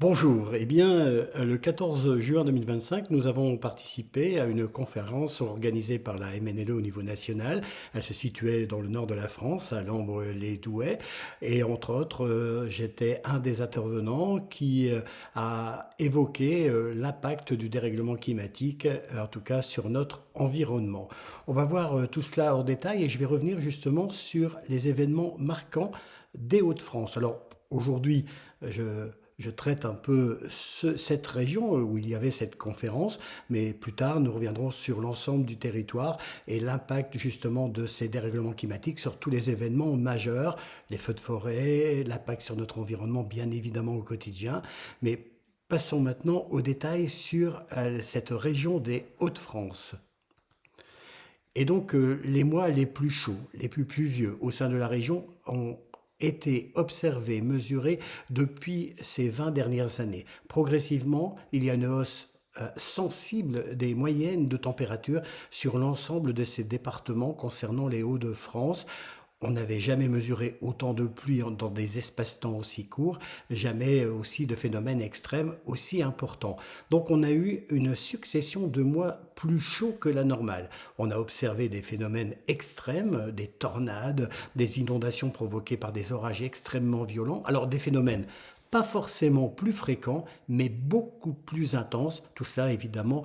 Bonjour, eh bien, le 14 juin 2025, nous avons participé à une conférence organisée par la MNLE au niveau national. Elle se situait dans le nord de la France, à Lambres-les-Douais. Et entre autres, j'étais un des intervenants qui a évoqué l'impact du dérèglement climatique, en tout cas sur notre environnement. On va voir tout cela en détail et je vais revenir justement sur les événements marquants des Hauts-de-France. Alors, aujourd'hui, je je traite un peu cette région où il y avait cette conférence, mais plus tard, nous reviendrons sur l'ensemble du territoire et l'impact justement de ces dérèglements climatiques sur tous les événements majeurs, les feux de forêt, l'impact sur notre environnement bien évidemment au quotidien. Mais passons maintenant aux détails sur cette région des Hauts-de-France. Et donc, les mois les plus chauds, les plus pluvieux au sein de la région ont été observés, mesurés depuis ces 20 dernières années. Progressivement, il y a une hausse sensible des moyennes de température sur l'ensemble de ces départements concernant les Hauts-de-France. On n'avait jamais mesuré autant de pluie dans des espaces-temps aussi courts, jamais aussi de phénomènes extrêmes aussi importants. Donc on a eu une succession de mois plus chauds que la normale. On a observé des phénomènes extrêmes, des tornades, des inondations provoquées par des orages extrêmement violents. Alors des phénomènes pas forcément plus fréquents, mais beaucoup plus intenses. Tout ça, évidemment,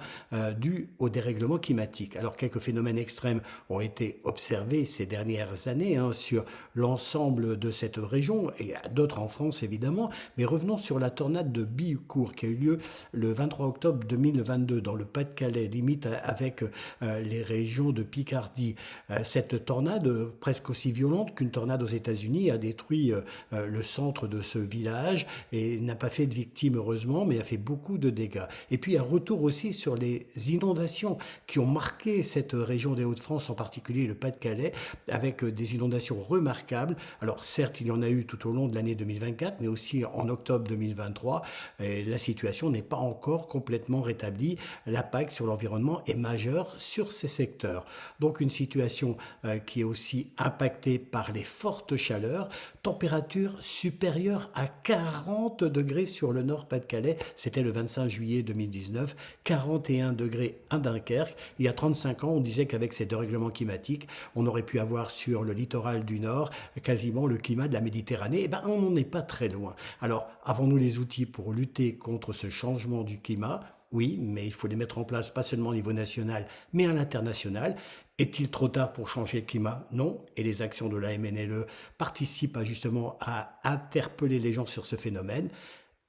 dû au dérèglement climatique. Alors, quelques phénomènes extrêmes ont été observés ces dernières années sur l'ensemble de cette région, et d'autres en France, évidemment. Mais revenons sur la tornade de Bihucourt qui a eu lieu le 23 octobre 2022 dans le Pas-de-Calais, limite avec les régions de Picardie. Cette tornade, presque aussi violente qu'une tornade aux États-Unis, a détruit le centre de ce village et n'a pas fait de victimes heureusement, mais a fait beaucoup de dégâts. Et puis un retour aussi sur les inondations qui ont marqué cette région des Hauts-de-France, en particulier le Pas-de-Calais, avec des inondations remarquables. Alors certes, il y en a eu tout au long de l'année 2024, mais aussi en octobre 2023. Et la situation n'est pas encore complètement rétablie. L'impact sur l'environnement est majeur sur ces secteurs. Donc une situation qui est aussi impactée par les fortes chaleurs, température supérieure à 40 degrés sur le nord Pas-de-Calais, c'était le 25 juillet 2019, 41 degrés à Dunkerque. Il y a 35 ans, on disait qu'avec ces dérèglements climatiques, on aurait pu avoir sur le littoral du nord quasiment le climat de la Méditerranée. Eh bien, on n'en est pas très loin. Alors, avons-nous les outils pour lutter contre ce changement du climat? Oui, mais il faut les mettre en place pas seulement au niveau national, mais à l'international. Est-il trop tard pour changer le climat? Non. Et les actions de la MNLE participent justement à interpeller les gens sur ce phénomène.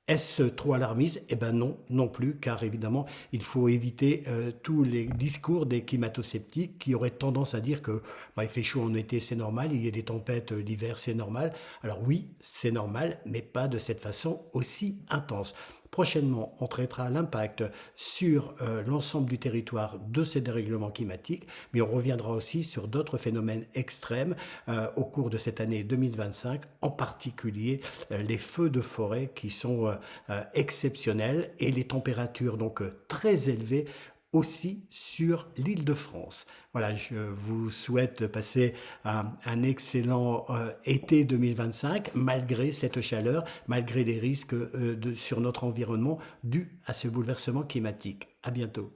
Est-ce trop alarmiste? Eh bien non, non plus, car évidemment, il faut éviter tous les discours des climato-sceptiques qui auraient tendance à dire que il fait chaud en été, c'est normal, il y a des tempêtes l'hiver, c'est normal. Alors oui, c'est normal, mais pas de cette façon aussi intense. Prochainement, on traitera l'impact sur l'ensemble du territoire de ces dérèglements climatiques, mais on reviendra aussi sur d'autres phénomènes extrêmes au cours de cette année 2025, en particulier les feux de forêt qui sont exceptionnels et les températures donc très élevées aussi sur l'île de France. Voilà, je vous souhaite passer un excellent été 2025 malgré cette chaleur, malgré les risques sur notre environnement dus à ce bouleversement climatique. À bientôt.